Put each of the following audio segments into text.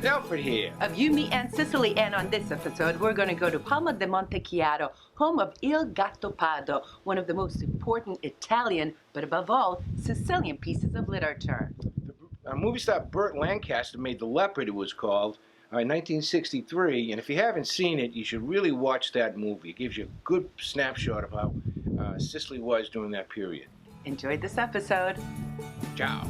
Leopard here. Of You, Me, and Sicily, and on this episode, we're going to go to Palma di Montechiaro, home of Il Gattopardo, one of the most important Italian, but above all, Sicilian pieces of literature. Movie star Burt Lancaster made The Leopard, it was called, in 1963, and if you haven't seen it, you should really watch that movie. It gives you a good snapshot of how Sicily was during that period. Enjoy this episode. Ciao.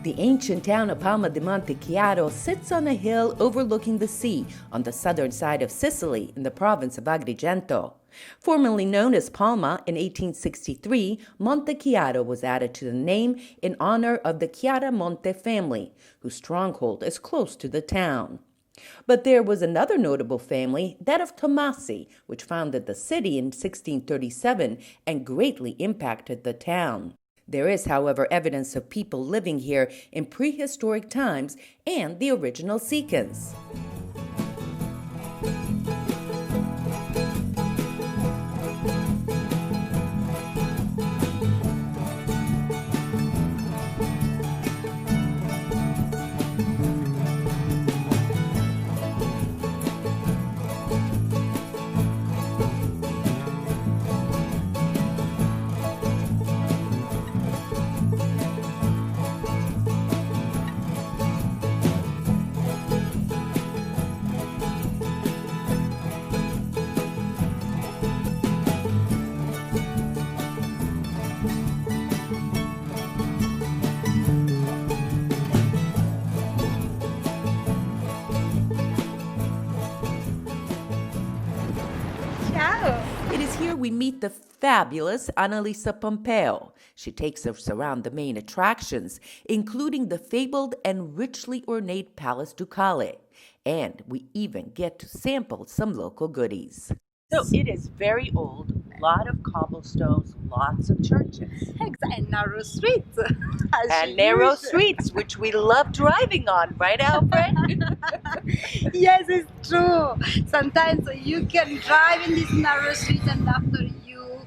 The ancient town of Palma di Montechiaro sits on a hill overlooking the sea on the southern side of Sicily in the province of Agrigento. Formerly known as Palma, in 1863, Montechiaro was added to the name in honor of the Chiaramonte family, whose stronghold is close to the town. But there was another notable family, that of Tomasi, which founded the city in 1637 and greatly impacted the town. There is, however, evidence of people living here in prehistoric times and the original Sicilians. It is here we meet the fabulous Annalisa Pompeo. She takes us around the main attractions, including the fabled and richly ornate Palace Ducale. And we even get to sample some local goodies. So it is very old, a lot of cobblestones, lots of churches. And narrow streets. And narrow streets, which we love driving on, right, Alfred? Yes, it's true. Sometimes you can drive in these narrow streets and after you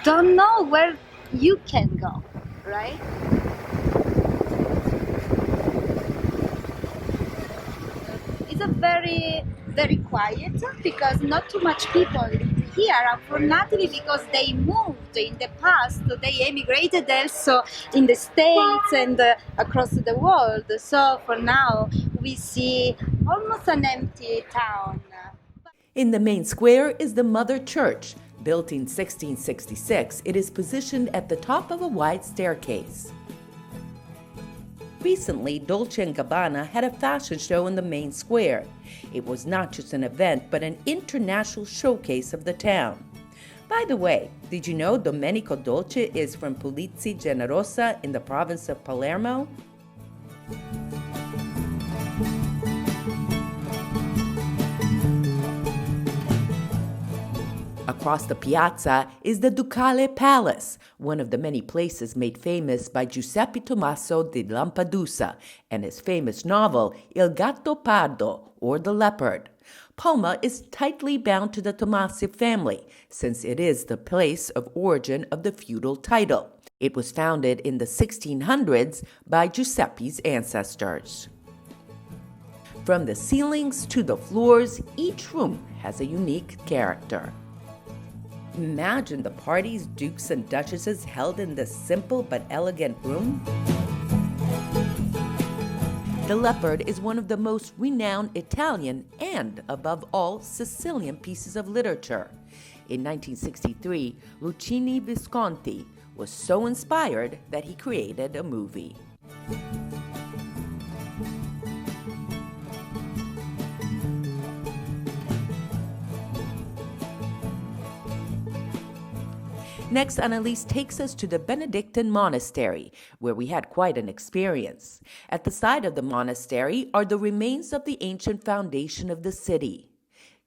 don't know where you can go, right? It's a very quiet because not too much people live here, unfortunately, because they moved in the past. They emigrated also in the States and across the world. So for now, we see almost an empty town. In the main square is the Mother Church. Built in 1666, it is positioned at the top of a wide staircase. Recently, Dolce & Gabbana had a fashion show in the main square. It was not just an event, but an international showcase of the town. By the way, did you know Domenico Dolce is from Pulizzi Generosa in the province of Palermo? Across the piazza is the Ducale Palace, one of the many places made famous by Giuseppe Tomasi di Lampadusa and his famous novel Il Gattopardo, or The Leopard. Palma is tightly bound to the Tomasi family, since it is the place of origin of the feudal title. It was founded in the 1600s by Giuseppe's ancestors. From the ceilings to the floors, each room has a unique character. Imagine the parties dukes and duchesses held in this simple but elegant room. The Leopard is one of the most renowned Italian and, above all, Sicilian pieces of literature. In 1963, Luchini Visconti was so inspired that he created a movie. Next, Annalise takes us to the Benedictine Monastery, where we had quite an experience. At the side of the monastery are the remains of the ancient foundation of the city.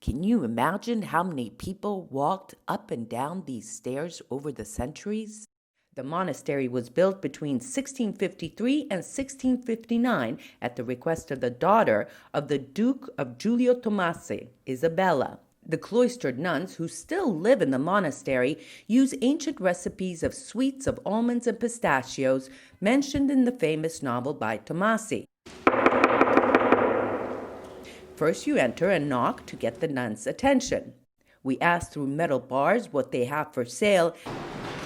Can you imagine how many people walked up and down these stairs over the centuries? The monastery was built between 1653 and 1659 at the request of the daughter of the Duke of Giulio Tomasi, Isabella. The cloistered nuns who still live in the monastery use ancient recipes of sweets of almonds and pistachios mentioned in the famous novel by Tomasi. First, you enter and knock to get the nuns' attention. We ask through metal bars what they have for sale.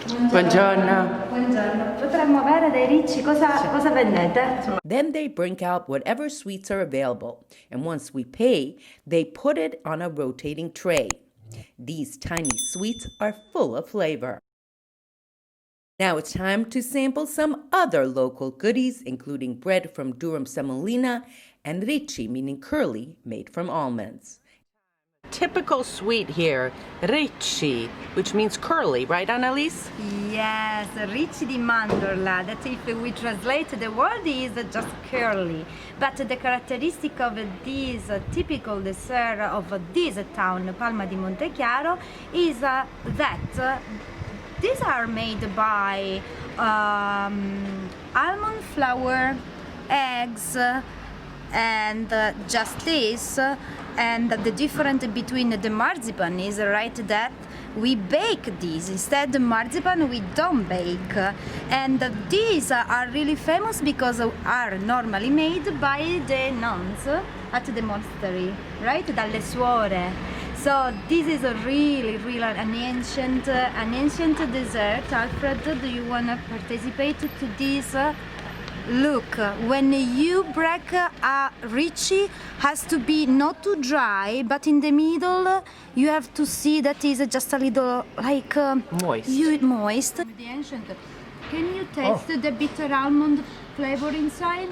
Buongiorno. Buongiorno. Potremmo avere dei ricci, cosa vendete? Then they bring out whatever sweets are available, and once we pay, they put it on a rotating tray. These tiny sweets are full of flavor. Now it's time to sample some other local goodies, including bread from durum semolina and ricci, meaning curly, made from almonds. Typical sweet here, ricci, which means curly, right, Annalise? Yes, ricci di mandorla. That if we translate the word is just curly. But the characteristic of this typical dessert of this town, Palma di Montechiaro, is that these are made by almond flour, eggs, and just this. And the difference between the marzipan is right that we bake these. Instead the marzipan we don't bake. And these are really famous because are normally made by the nuns at the monastery, right? Dalle suore. So this is a really an ancient dessert. Alfred, do you want to participate to this? Look, when you break a ricci, has to be not too dry, but in the middle you have to see that is just a little like moist. The ancient. Can you taste the bitter almond flavor inside?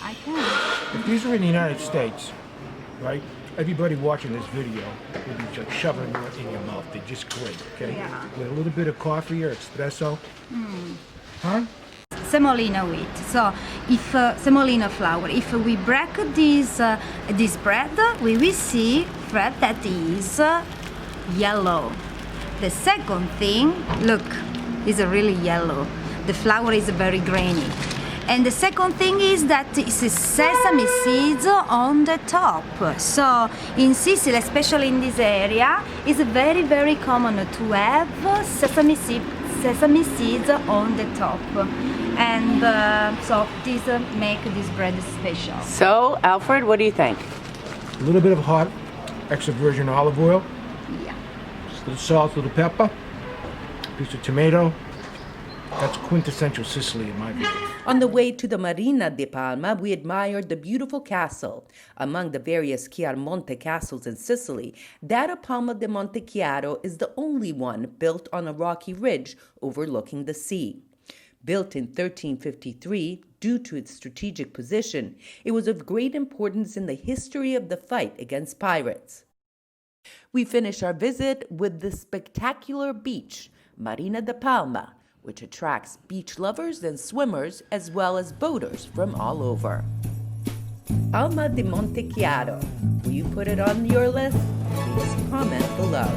I can. If these were in the United States, right? Everybody watching this video would be just shoving it in your mouth. They're just great, okay? Yeah. With a little bit of coffee or espresso. Huh? Semolina wheat. So, if semolina flour, if we break this bread, we will see bread that is yellow. The second thing, look, is really yellow. The flour is very grainy. And the second thing is that it's sesame seeds on the top. So in Sicily, especially in this area, it's very common to have sesame seeds on the top. And so this make this bread special. So, Alfred, what do you think? A little bit of hot extra virgin olive oil. Yeah. Just a little salt, a little pepper. Piece of tomato. That's quintessential Sicily in my view. On the way to the Marina di Palma, we admired the beautiful castle. Among the various Chiaramonte castles in Sicily, that of Palma di Montechiaro is the only one built on a rocky ridge overlooking the sea. Built in 1353, due to its strategic position, it was of great importance in the history of the fight against pirates. We finish our visit with the spectacular beach, Marina di Palma, which attracts beach lovers and swimmers as well as boaters from all over. Palma di Montechiaro. Will you put it on your list? Please comment below.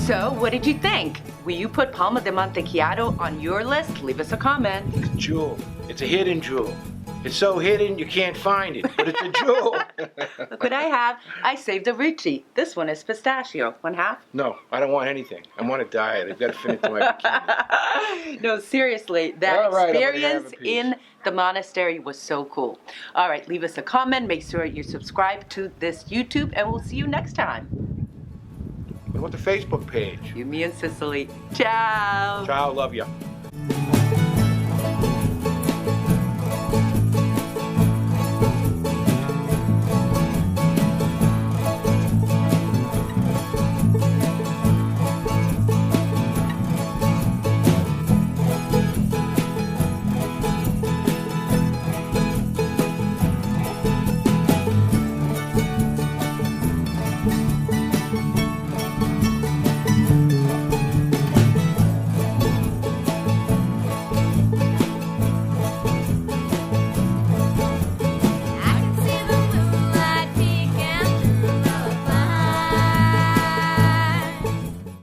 So, what did you think? Will you put Palma di Montechiaro on your list? Leave us a comment. It's a jewel. It's a hidden jewel. It's so hidden you can't find it, but it's a jewel. Look what I have. I saved a ricci. This one is pistachio. One half? No, I don't want anything. I'm on a diet. I've got to fit into my bikini. No, seriously, that All right, I'm gonna have experience a piece. in the monastery was so cool. All right, leave us a comment. Make sure you subscribe to this YouTube, and we'll see you next time. What about the Facebook page? You, me, and Sicily. Ciao. Ciao, love ya.